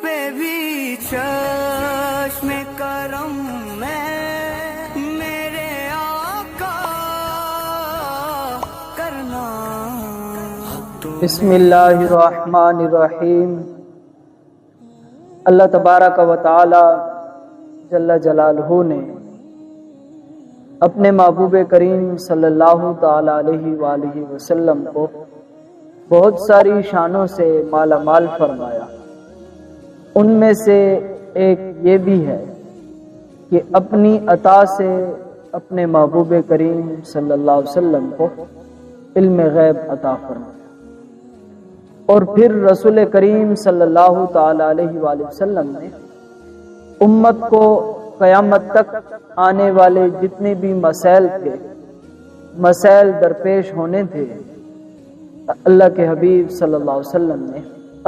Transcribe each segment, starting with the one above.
پہ بھی چشم کرم میں میرے آقا کرنا بسم اللہ الرحمن الرحیم۔ اللہ تبارک و تعالی جل جلالہ نے اپنے محبوب کریم صلی اللہ تعالی علیہ وآلہ وسلم کو بہت ساری شانوں سے مالا مال فرمایا۔ ان میں سے ایک یہ بھی ہے کہ اپنی عطا سے اپنے محبوب کریم صلی اللہ علیہ وسلم کو علم غیب عطا فرمایا، اور پھر رسول کریم صلی اللہ تعالی علیہ وآلہ وسلم نے امت کو قیامت تک آنے والے جتنے بھی مسائل درپیش ہونے تھے، اللہ کے حبیب صلی اللہ علیہ وسلم نے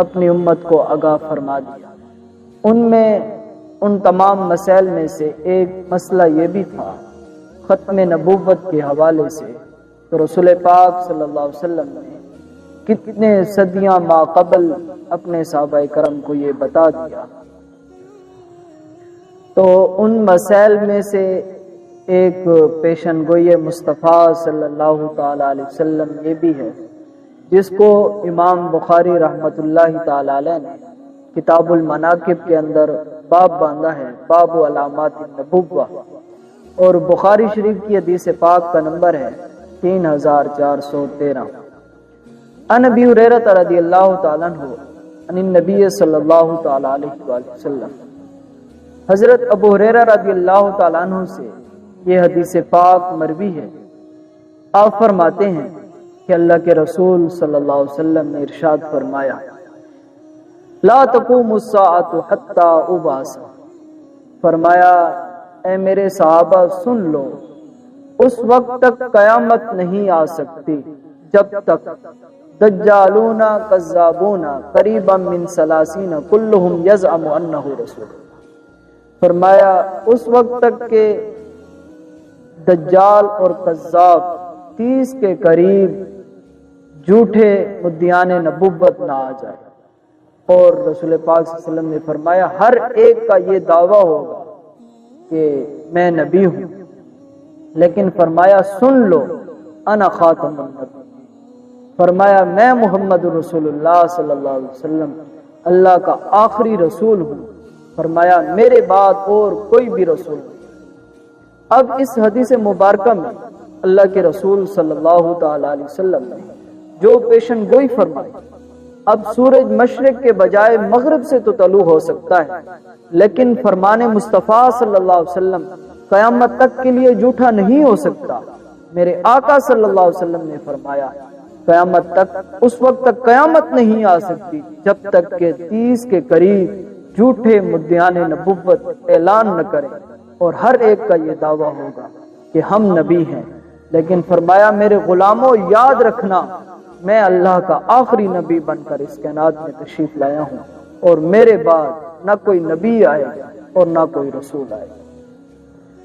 اپنی امت کو آگاہ فرما دیا۔ ان میں ان تمام مسائل میں سے ایک مسئلہ یہ بھی تھا ختم نبوت کے حوالے سے، تو رسول پاک صلی اللہ علیہ وسلم نے کتنے صدیاں ما قبل اپنے صحابہ کرام کو یہ بتا دیا۔ تو ان مسائل میں سے ایک پیشن گوئی مصطفیٰ صلی اللہ تعالی علیہ وسلم یہ بھی ہے، جس کو امام بخاری رحمۃ اللہ تعالی علیہ نے کتاب المناقب کے اندر باب باندھا ہے، باب علامات النبوہ، اور بخاری شریف کی حدیث پاک کا نمبر ہے 3413۔ عن ابی ہریرہ رضی اللہ تعالی عنہ عن النبی صلی اللہ تعالی علیہ وآلہ وسلم، حضرت ابو ہریرہ رضی اللہ تعالی عنہ سے یہ حدیث پاک مروی ہے۔ آپ فرماتے ہیں کہ اللہ کے رسول صلی اللہ علیہ وسلم نے ارشاد فرمایا، لا تقوم الساعۃ حتی ابعث، فرمایا اے میرے صحابہ سن لو، اس وقت تک قیامت نہیں آ سکتی جب تک دجالون کذابون قریبا من 30 کلہم یزعم انہ رسول، فرمایا اس وقت تک کہ دجال اور کذاب 30 کے قریب جھوٹے مدعیان نبوت نہ آ جائے، اور رسول پاک صلی اللہ علیہ وسلم نے فرمایا ہر ایک کا یہ دعویٰ ہوگا کہ میں نبی ہوں، لیکن فرمایا سن لو انا خاتم النبی، فرمایا میں محمد رسول اللہ صلی اللہ علیہ وسلم اللہ کا آخری رسول ہوں، فرمایا میرے بعد اور کوئی بھی رسول نہیں۔ اب اس حدیث مبارکہ میں اللہ کے رسول صلی اللہ تعالی علیہ وسلم نے جو پیشن گوئی فرمائی، اب سورج مشرق کے بجائے مغرب سے تو طلوع ہو سکتا ہے، لیکن فرمان مصطفیٰ صلی اللہ علیہ وسلم قیامت تک کے لیے جھوٹا نہیں ہو سکتا۔ میرے آقا صلی اللہ علیہ وسلم نے فرمایا قیامت تک، اس وقت تک قیامت نہیں آ سکتی جب تک کہ 30 کے قریب جھوٹے مدعیان نبوت اعلان نہ کریں، اور ہر ایک کا یہ دعویٰ ہوگا کہ ہم نبی ہیں، لیکن فرمایا میرے غلاموں یاد رکھنا میں اللہ کا آخری نبی بن کر اس کائنات میں تشریف لایا ہوں، اور میرے بعد نہ کوئی نبی آئے گا اور نہ کوئی رسول آئے گا۔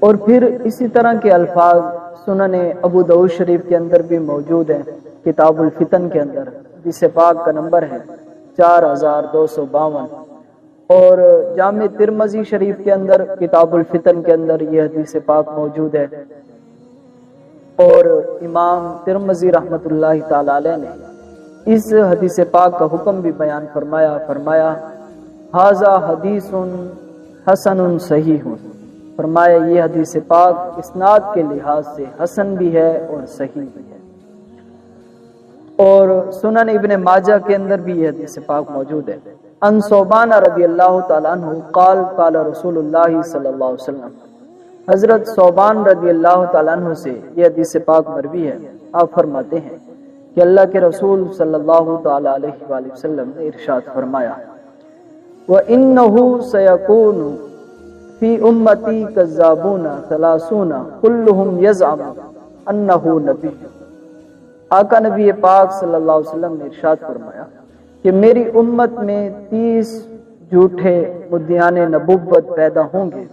اور پھر اسی طرح کے الفاظ سنن ابو داؤد شریف کے اندر بھی موجود ہیں، کتاب الفتن کے اندر حدیث پاک کا نمبر ہے 4252، اور جامع ترمذی شریف کے اندر کتاب الفتن کے اندر یہ حدیث پاک موجود ہے، اور امام ترمذی رحمۃ اللہ تعالی علیہ نے اس حدیث پاک کا حکم بھی بیان فرمایا ھذا حدیث حسن صحیح، فرمایا یہ حدیث پاک اسناد کے لحاظ سے حسن بھی ہے اور صحیح بھی ہے۔ اور سنن ابن ماجہ کے اندر بھی یہ حدیث پاک موجود ہے۔ ان ثوبان رضی اللہ تعالی عنہ قال قال رسول اللہ صلی اللہ علیہ وسلم، حضرت ثوبان رضی اللہ تعالی عنہ سے یہ حدیث پاک مروی ہے۔ آپ فرماتے ہیں کہ اللہ کے رسول صلی اللہ تعالی علیہ وآلہ وسلم نے ارشاد فرمایا، وَإِنَّهُ سَيَكُونُ فِي أُمَّتِي كَذَّابُونَ 30 كُلُّهُمْ يَزْعَمُ أَنَّهُ نَبِيٌّ۔ آقا نبی پاک صلی اللہ علیہ وسلم نے ارشاد فرمایا کہ میری امت میں 30 جھوٹے مدعیان نبوت پیدا ہوں گے،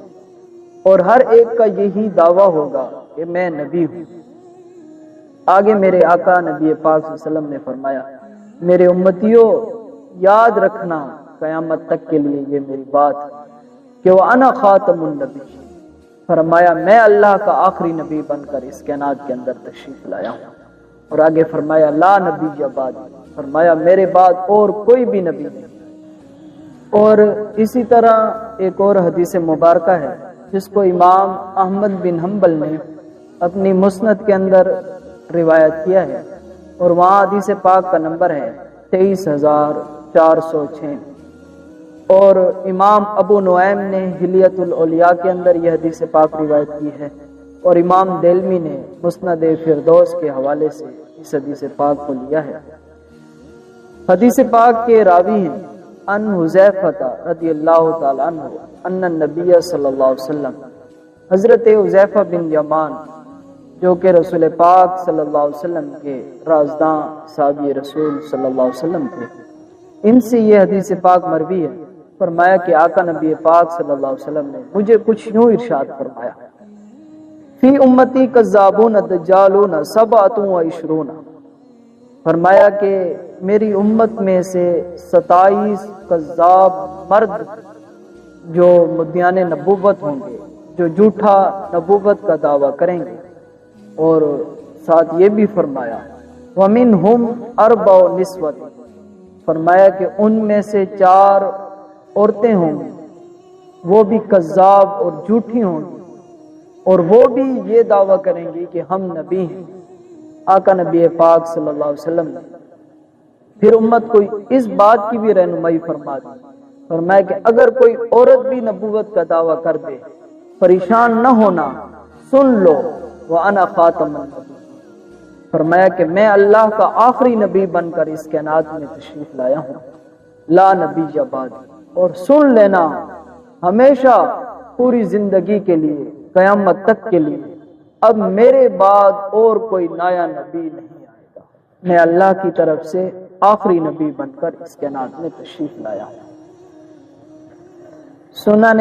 اور ہر ایک کا یہی دعویٰ ہوگا کہ میں نبی ہوں۔ آگے میرے آقا نبی پاک صلی اللہ علیہ وسلم نے فرمایا، میرے امتیوں یاد رکھنا قیامت تک کے لیے یہ میری بات کہ وہ انا خاتم النبی، فرمایا میں اللہ کا آخری نبی بن کر اس کائنات کے اندر تشریف لایا ہوں۔ اور آگے فرمایا لا نبی بعد، فرمایا میرے بعد اور کوئی بھی نبی نہیں۔ اور اسی طرح ایک اور حدیث مبارکہ ہے جس کو امام احمد بن حنبل نے اپنی مسند کے اندر روایت کیا ہے، اور وہاں حدیث پاک کا نمبر ہے 23,406، اور امام ابو نعیم نے حلیت الاولیاء کے اندر یہ حدیث پاک روایت کی ہے، اور امام دلمی نے مسند فردوس کے حوالے سے اس حدیث پاک کو لیا ہے۔ حدیث پاک کے راوی ہیں ان حذیفہ رضی اللہ تعالیٰ عنہ ان النبی صلی اللہ علیہ وسلم، حضرت حذیفہ بن یمان جو کہ رسول پاک صلی اللہ علیہ وسلم کے رازداں صحابی رسول صلی اللہ علیہ وسلم تھے، ان سے یہ حدیث پاک مروی ہے۔ فرمایا کہ آقا نبی پاک صلی اللہ علیہ وسلم نے مجھے کچھ یوں ارشاد فرمایا، فی امتی کذابون دجالون 27، فرمایا کہ میری امت میں سے 27 کذاب مرد جو مدعیان نبوت ہوں گے، جو جھوٹا نبوت کا دعویٰ کریں گے، اور ساتھ یہ بھی فرمایا وَمِنْهُمْ 4 نسوۃ، فرمایا کہ ان میں سے 4 عورتیں ہوں گی، وہ بھی کذاب اور جھوٹی ہوں گی، اور وہ بھی یہ دعویٰ کریں گی کہ ہم نبی ہیں۔ آقا نبی پاک صلی اللہ علیہ وسلم نے پھر امت کو اس بات کی بھی رہنمائی فرما دی، فرمایا کہ اگر کوئی عورت بھی نبوت کا دعویٰ کر دے پریشان نہ ہونا، سن لو وَأَنَا خَاتَمُ النَّبِيِّينَ، فرمایا کہ میں اللہ کا آخری نبی بن کر اس کائنات میں تشریف لایا ہوں، لا نبی بعد، اور سن لینا ہمیشہ پوری زندگی کے لیے قیامت تک کے لیے اب میرے بعد اور کوئی نیا نبی نہیں آئے گا، میں اللہ کی طرف سے آخری نبی بن کر اس کائنات میں تشریف لایا ہوں۔ سنن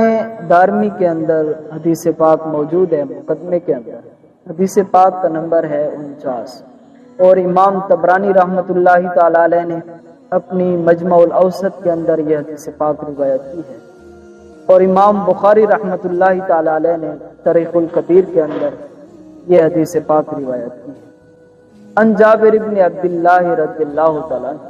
دارمی کے اندر حدیث پاک موجود ہے، مقدمے کے اندر حدیث پاک کا نمبر ہے 49، اور امام طبرانی رحمۃ اللہ تعالی علیہ نے اپنی مجمع الاوسط کے اندر یہ حدیث پاک روایت کی ہے، اور امام بخاری رحمۃ اللہ تعالی علیہ نے تاریخ الکبیر کے اندر یہ حدیث پاک روایت کی ہے۔ ان جابر بن عبداللہ رضی اللہ تعالیٰ عنہ،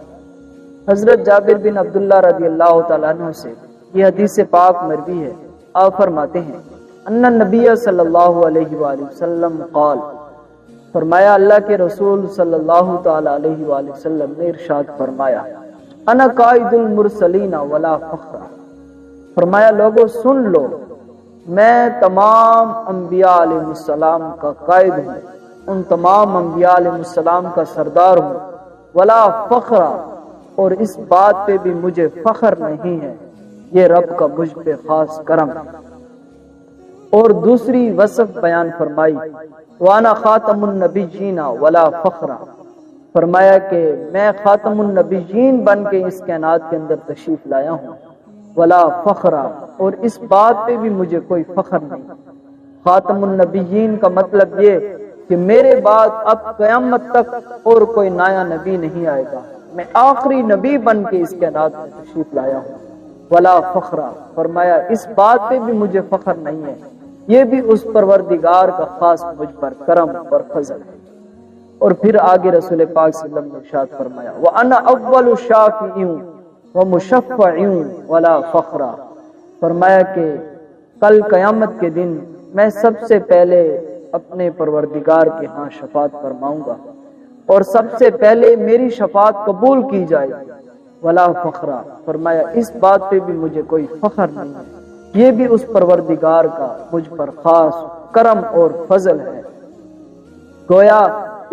حضرت جابر بن عبداللہ رضی اللہ تعالیٰ عنہ سے یہ حدیث پاک مروی ہے، آپ فرماتے ہیں ان النبی صلی اللہ علیہ وآلہ وسلم قال، فرمایا اللہ کے رسول صلی اللہ تعالی علیہ وآلہ وسلم نے ارشاد فرمایا انا قائد المرسلین ولا فخر، فرمایا لوگو سن لو میں تمام انبیاء علیہ السلام کا قائد ہوں، ان تمام انبیاء علیہ السلام کا سردار ہوں، ولا فخر، اور اس بات پہ بھی مجھے فخر نہیں ہے، یہ رب کا مجھ پہ خاص کرم۔ اور دوسری وصف بیان فرمائی وانا خاتم النبیین ولا فخر، فرمایا کہ میں خاتم النبیین بن کے اس کائنات کے اندر تشریف لایا ہوں، ولا فخر، اور اس بات پہ بھی مجھے کوئی فخر نہیں۔ خاتم النبیین کا مطلب یہ کہ میرے بعد اب قیامت تک اور کوئی نیا نبی نہیں آئے گا، میں آخری نبی بن کے اس کائنات میں تشریف لایا ہوں، ولا فخر، فرمایا اس بات پہ بھی مجھے فخر نہیں ہے، یہ بھی اس پروردگار کا خاص مجھ پر کرم اور فضل ہے۔ اور پھر آگے رسول پاک صلی اللہ علیہ وسلم نے ارشاد فرمایا وَأَنَا أَوَّلُ شَافِعٍ وَمُشَفَّعٍ وَلَا فَخْرَ، فرمایا کہ کل قیامت کے دن میں سب سے پہلے اپنے پروردگار کے ہاں شفاعت فرماؤں گا، اور سب سے پہلے میری شفاعت قبول کی جائے گی، ولا فخر، فرمایا اس بات پہ بھی مجھے کوئی فخر نہیں ہے، یہ بھی اس پروردگار کا مجھ پر خاص کرم اور فضل ہے۔ گویا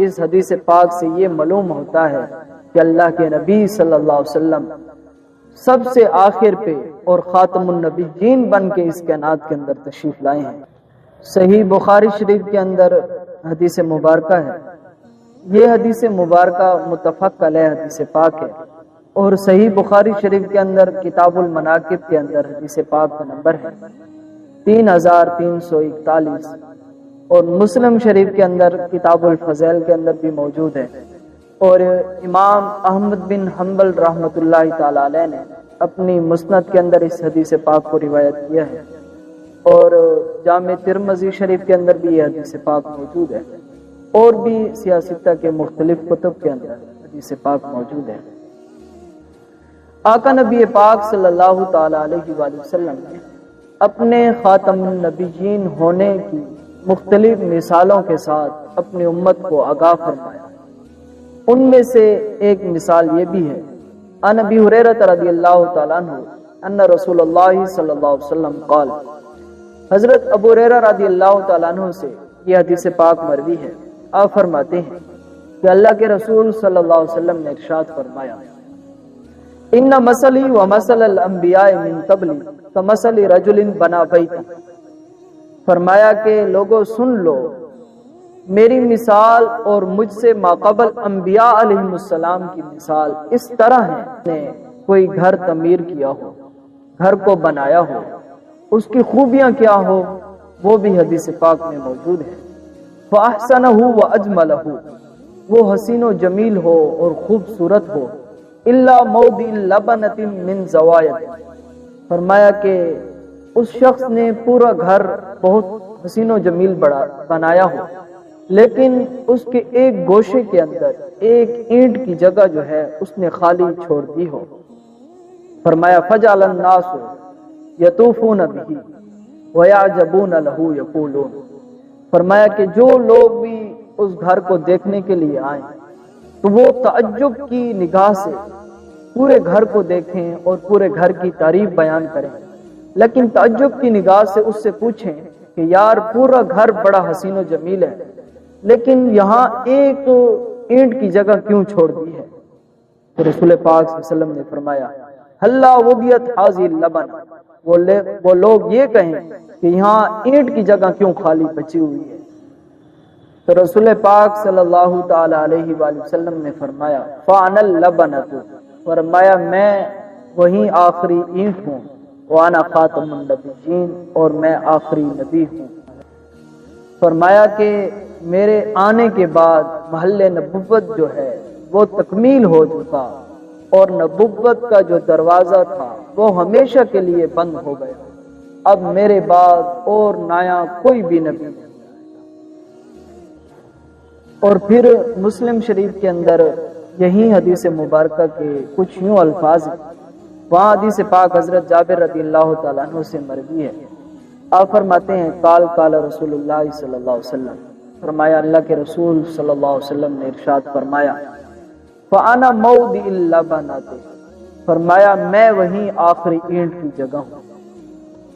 اس حدیث پاک سے یہ معلوم ہوتا ہے کہ اللہ کے نبی صلی اللہ علیہ وسلم سب سے آخر پہ اور خاتم النبیین بن کے اس کائنات کے اندر تشریف لائے ہیں۔ صحیح بخاری شریف کے اندر حدیث مبارکہ ہے، یہ حدیث مبارکہ متفق علیہ حدیث پاک ہے، اور صحیح بخاری شریف کے اندر کتاب المناقب کے اندر حدیث پاک کا نمبر ہے 3341، اور مسلم شریف کے اندر کتاب الفضائل کے اندر بھی موجود ہے، اور امام احمد بن حنبل رحمۃ اللہ تعالی علیہ نے اپنی مسند کے اندر اس حدیث پاک کو روایت کیا ہے، اور جامع ترمذی شریف کے اندر بھی یہ حدیث پاک موجود ہے، اور بھی سیاستہ کے مختلف کتب کے اندر حدیث پاک موجود ہے۔ آقا نبی پاک صلی اللہ تعالی علیہ وآلہ وسلم نے اپنے خاتم النبیین ہونے کی مختلف مثالوں کے ساتھ اپنی امت کو آگاہ فرمایا۔ ان میں سے ایک مثال یہ بھی ہے، عن ابی ہریرہ رضی اللہ تعالیٰ عنہ ان رسول اللہ صلی اللہ علیہ وسلم قال، حضرت ابو ہریرہ رضی اللہ تعالیٰ عنہ سے یہ حدیث پاک مروی ہے، آپ فرماتے ہیں کہ اللہ کے رسول صلی اللہ علیہ وسلم نے ارشاد فرمایا، ان مثلی و مثل الانبیاء من قبلی کمثل رجل بنا بیتا، فرمایا کہ لوگوں سن لو، میری مثال اور مجھ سے ماقبل انبیاء علیہ السلام کی مثال اس طرح ہے نے کوئی گھر تعمیر کیا ہو، گھر کو بنایا ہو، اس کی خوبیاں کیا ہو وہ بھی حدیث پاک میں موجود ہے۔ فَأَحْسَنَهُ وَأَجْمَلَهُ، وہ حسین و جمیل ہو اور خوبصورت ہو، إِلَّا مَوْضِعِ لَبَنَةٍ مِّن زَوَائِدٍ، فرمایا کہ اس شخص نے پورا گھر بہت حسین و جمیل بنایا ہو، لیکن اس کے ایک گوشے کے اندر ایک اینٹ کی جگہ جو ہے اس نے خالی چھوڑ دی ہو، فرمایا فجعل الناس یطوفون بہ ویعجبون لہ یقولون، فرمایا کہ جو لوگ بھی اس گھر کو دیکھنے کے لیے آئیں تو وہ تعجب کی نگاہ سے پورے گھر کو دیکھیں اور پورے گھر کی تعریف بیان کریں، لیکن تعجب کی نگاہ سے اس سے پوچھیں کہ یار پورا گھر بڑا حسین و جمیل ہے، لیکن یہاں ایک اینٹ کی جگہ کیوں چھوڑ دی ہے؟ تو رسول پاک صلی اللہ علیہ وسلم نے فرمایا ہلا وضعت هذه اللبن، وہ لوگ یہ کہیں کہ یہاں اینٹ کی جگہ کیوں خالی بچی ہوئی ہے؟ تو رسول پاک صلی اللہ تعالی علیہ وآلہ وسلم نے فرمایا فانا اللبنۃ، فرمایا میں وہی آخری اینٹ ہوں، وانا خاتم النبیین، اور میں آخری نبی ہوں۔ فرمایا کہ میرے آنے کے بعد محل نبوت جو ہے وہ تکمیل ہو چکا، اور نبوت کا جو دروازہ تھا وہ ہمیشہ کے لیے بند ہو گیا، اب میرے بعد اور نیا کوئی بھی نبی نہیں۔ اور پھر مسلم شریف کے اندر یہی حدیث مبارکہ کے کچھ یوں الفاظ ہیں، وہاں حدیث پاک حضرت جابر رضی اللہ تعالیٰ عنہ سے مروی ہے، آپ فرماتے ہیں قال قال رسول اللہ صلی اللہ علیہ وسلم، فرمایا اللہ کے رسول صلی اللہ علیہ وسلم نے ارشاد فرمایا فانا موضع اللبنۃ، فرمایا میں وہی آخری اینٹ کی جگہ ہوں،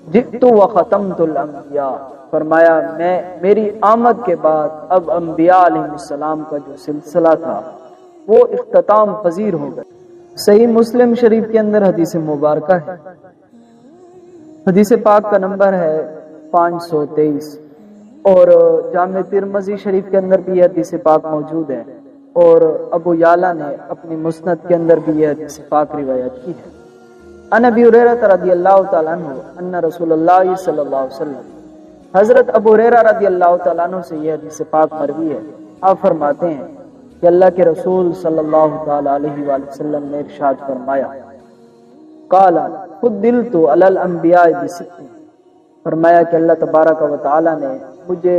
جئت وختمت الانبیاء، فرمایا میری آمد کے بعد اب انبیاء علیہ السلام کا جو سلسلہ تھا وہ اختتام پذیر ہو گیا۔ صحیح مسلم شریف کے اندر حدیث مبارکہ ہے، حدیث پاک کا نمبر ہے 523، اور جامع ترمذی شریف کے اندر بھی یہ حدیث پاک موجود ہے، اور ابو یعلا نے اپنی مسند کے اندر بھی یہ حدیث پاک روایت کی ہے۔ عن ابی ہریرہ رضی اللہ تعالیٰ عنہ ان رسول اللہ صلی اللہ علیہ وسلم، حضرت ابو ہریرہ رضی اللہ تعالیٰ عنہ سے یہ حدیث پاک مروی ہے، آپ فرماتے ہیں کہ اللہ کے رسول صلی اللہ تعالی علیہ وآلہ وسلم نے ارشاد فرمایا قال فضلت علی الانبیاء بست، فرمایا کہ اللہ تبارک و تعالی نے مجھے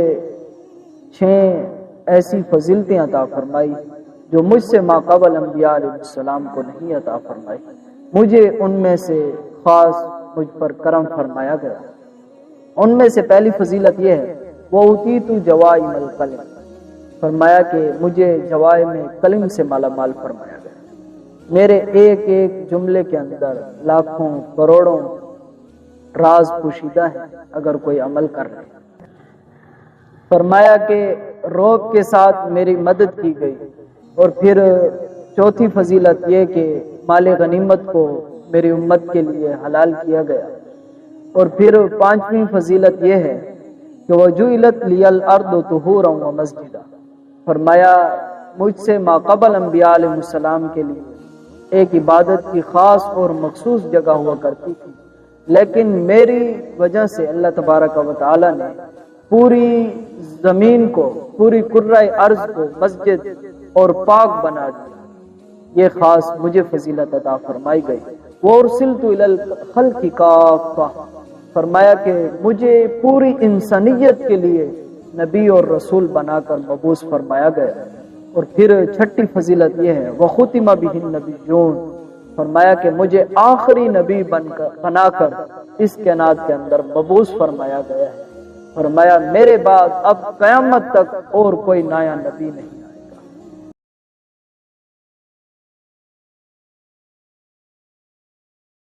6 ایسی فضیلتیں عطا فرمائی جو مجھ سے ماقبل انبیاء علیہ السلام کو نہیں عطا فرمائی، مجھے ان میں سے خاص مجھ پر کرم فرمایا گیا۔ ان میں سے پہلی فضیلت یہ ہے وہ اوتیت جوائم القلم، فرمایا کہ مجھے جوائم قلم سے مالا مال فرمایا گیا، میرے ایک ایک جملے کے اندر لاکھوں کروڑوں راز پوشیدہ ہیں اگر کوئی عمل کر لے۔ فرمایا کہ روب کے ساتھ میری مدد کی گئی، اور پھر چوتھی فضیلت یہ کہ مال غنیمت کو میری امت کے لیے حلال کیا گیا، اور پھر 5ویں فضیلت یہ ہے کہ وجعلت لی الارض طہورا ومسجدا، فرمایا مجھ سے ماقبل انبیاء علیہ السلام کے لیے ایک عبادت کی خاص اور مخصوص جگہ ہوا کرتی تھی، لیکن میری وجہ سے اللہ تبارک و تعالی نے پوری زمین کو، پوری کرۂ ارض کو مسجد اور پاک بنا دیا، یہ خاص مجھے فضیلت عطا فرمائی گئی۔ وَأُرْسِلْتُ إِلَى الْخَلْقِ كَافَّةً، فرمایا کہ مجھے پوری انسانیت کے لیے نبی اور رسول بنا کر مبعوث فرمایا گیا۔ اور پھر چھٹی فضیلت یہ ہے وَخُتِمَ بِهِ النَّبِيُّونَ، فرمایا کہ مجھے آخری نبی بنا کر اس کائنات کے اندر مبعوث فرمایا گیا ہے۔ فرمایا میرے بعد اب قیامت تک اور کوئی نیا نبی نہیں۔